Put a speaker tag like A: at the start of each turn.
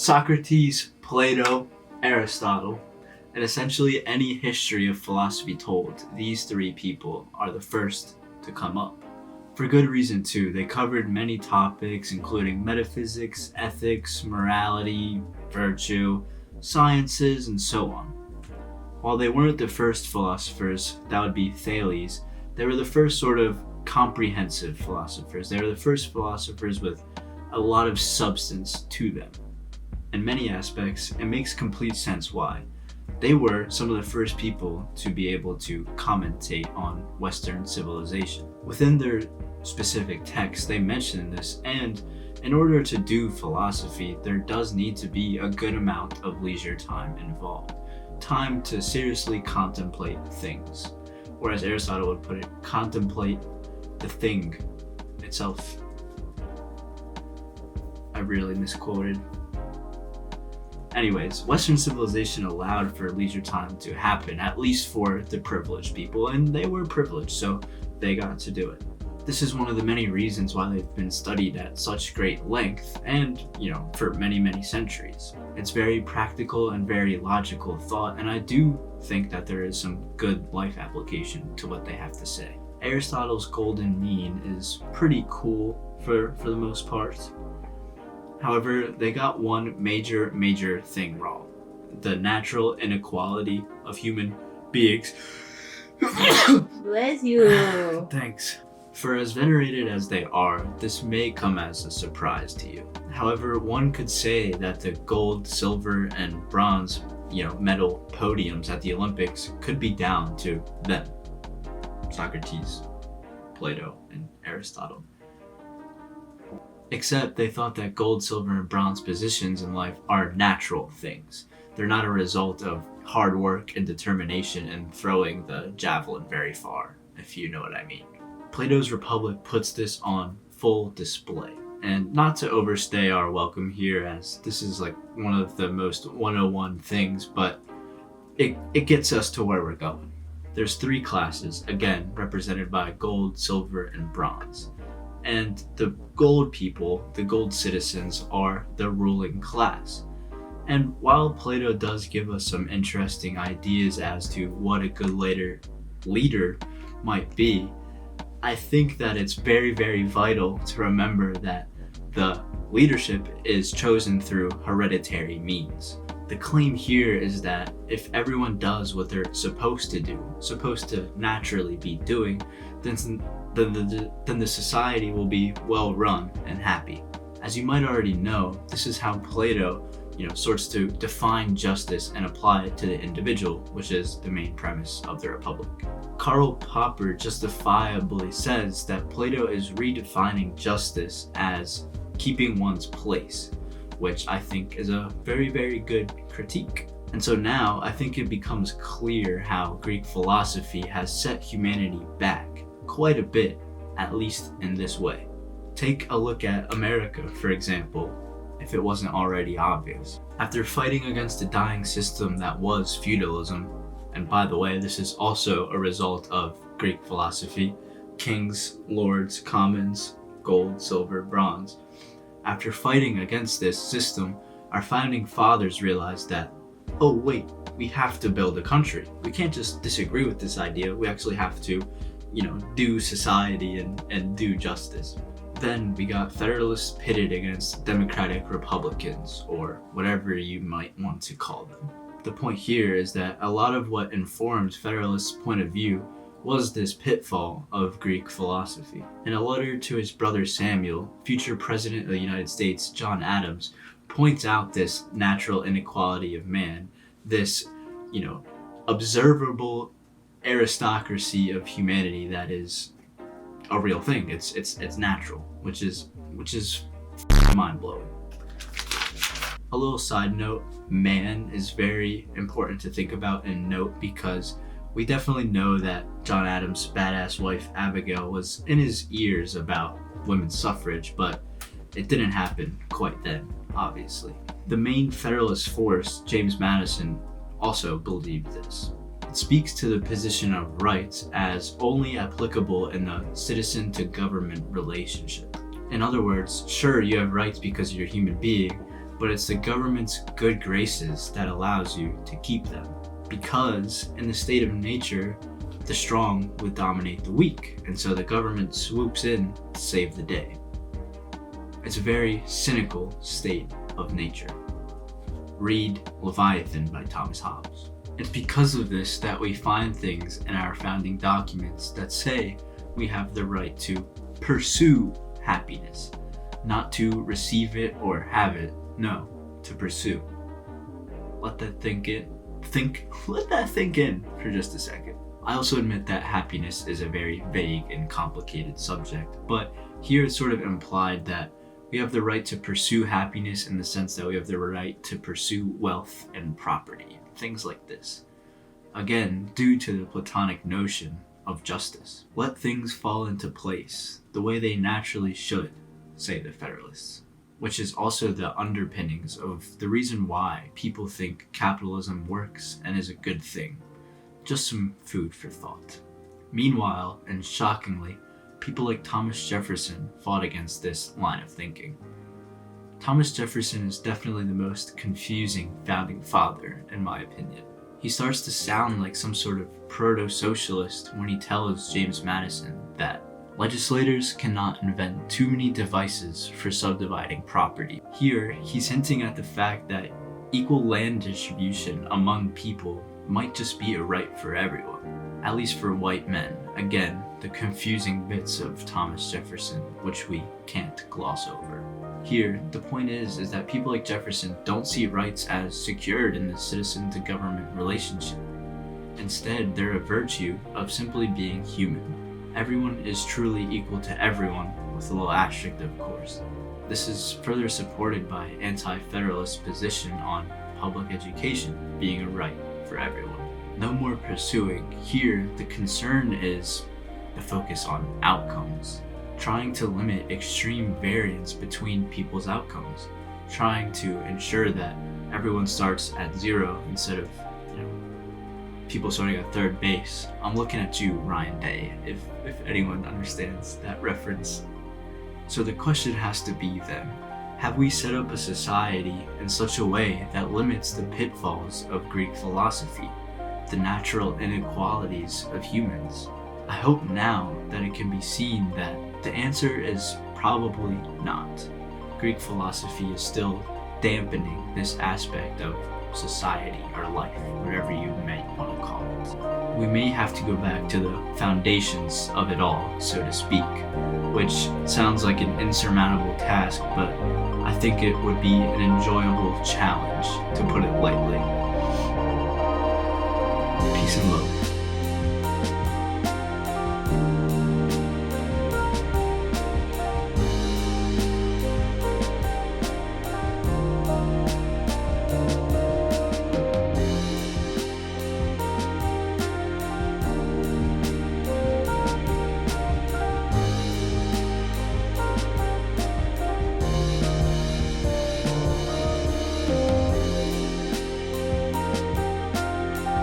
A: Socrates, Plato, Aristotle, and essentially any history of philosophy told, these three people are the first to come up. For good reason too. They covered many topics including metaphysics, ethics, morality, virtue, sciences, and so on. While they weren't the first philosophers, that would be Thales, they were the first sort of comprehensive philosophers. They were the first philosophers with a lot of substance to them. In many aspects, it makes complete sense why. They were some of the first people to be able to commentate on Western civilization. Within their specific text, they mention this, and in order to do philosophy, there does need to be a good amount of leisure time involved. Time to seriously contemplate things. Or as Aristotle would put it, contemplate the thing itself. I really misquoted. Anyways, Western civilization allowed for leisure time to happen, at least for the privileged people, and they were privileged, so they got to do it. This is one of the many reasons why they've been studied at such great length and, for many, many centuries. It's very practical and very logical thought, and I do think that there is some good life application to what they have to say. Aristotle's golden mean is pretty cool for the most part. However, they got one major thing wrong. The natural inequality of human beings.
B: Bless you.
A: Thanks. For as venerated as they are, this may come as a surprise to you. However, one could say that the gold, silver, and bronze, medal podiums at the Olympics could be down to them. Socrates, Plato, and Aristotle. Except they thought that gold, silver, and bronze positions in life are natural things. They're not a result of hard work and determination and throwing the javelin very far, if you know what I mean. Plato's Republic puts this on full display. And not to overstay our welcome here, as this is like one of the most 101 things, but it gets us to where we're going. There's three classes, again, represented by gold, silver, and bronze. And the gold people, the gold citizens, are the ruling class. And while Plato does give us some interesting ideas as to what a good leader might be, I think that it's very, very vital to remember that the leadership is chosen through hereditary means. The claim here is that if everyone does what they're supposed to do, supposed to naturally be doing, then the society will be well run and happy. As you might already know, this is how Plato, sorts to define justice and apply it to the individual, which is the main premise of the Republic. Karl Popper justifiably says that Plato is redefining justice as keeping one's place, which I think is a very, very good critique. And so now I think it becomes clear how Greek philosophy has set humanity back quite a bit, at least in this way. Take a look at America, for example, if it wasn't already obvious. After fighting against a dying system that was feudalism, and by the way, this is also a result of Greek philosophy, kings, lords, commons, gold, silver, bronze. After fighting against this system, our founding fathers realized that, oh wait, we have to build a country. We can't just disagree with this idea, we actually have to do society and do justice. Then we got Federalists pitted against Democratic Republicans, or whatever you might want to call them. The point here is that a lot of what informed Federalists' point of view was this pitfall of Greek philosophy. In a letter to his brother Samuel, future President of the United States, John Adams, points out this natural inequality of man, this, observable aristocracy of humanity that is a real thing. It's natural, which is mind-blowing. A little side note, man is very important to think about and note because we definitely know that John Adams' badass wife Abigail was in his ears about women's suffrage, but it didn't happen quite then, obviously. The main Federalist force, James Madison, also believed this. It speaks to the position of rights as only applicable in the citizen-to-government relationship. In other words, sure, you have rights because you're a human being, but it's the government's good graces that allows you to keep them. Because in the state of nature, the strong would dominate the weak, and so the government swoops in to save the day. It's a very cynical state of nature. Read Leviathan by Thomas Hobbes. It's because of this that we find things in our founding documents that say we have the right to pursue happiness, not to receive it or have it, no, to pursue. Let that think in. Let that think in for just a second. I also admit that happiness is a very vague and complicated subject, but here it's sort of implied that we have the right to pursue happiness in the sense that we have the right to pursue wealth and property, things like this. Again, due to the Platonic notion of justice. Let things fall into place the way they naturally should, say the Federalists, which is also the underpinnings of the reason why people think capitalism works and is a good thing. Just some food for thought. Meanwhile, and shockingly, people like Thomas Jefferson fought against this line of thinking. Thomas Jefferson is definitely the most confusing founding father, in my opinion. He starts to sound like some sort of proto-socialist when he tells James Madison that legislators cannot invent too many devices for subdividing property. Here, he's hinting at the fact that equal land distribution among people might just be a right for everyone, at least for white men. Again, the confusing bits of Thomas Jefferson, which we can't gloss over. Here, the point is that people like Jefferson don't see rights as secured in the citizen-to-government relationship. Instead, they're a virtue of simply being human. Everyone is truly equal to everyone, with a little asterisk of course. This is further supported by anti-federalist position on public education being a right for everyone. No more pursuing. Here, the concern is the focus on outcomes. Trying to limit extreme variance between people's outcomes. Trying to ensure that everyone starts at zero instead of, people starting at third base. I'm looking at you, Ryan Day, if anyone understands that reference. So the question has to be then, have we set up a society in such a way that limits the pitfalls of Greek philosophy, the natural inequalities of humans? I hope now that it can be seen that the answer is probably not. Greek philosophy is still dampening this aspect of society or life, whatever you may want to call it. We may have to go back to the foundations of it all, so to speak, which sounds like an insurmountable task, but I think it would be an enjoyable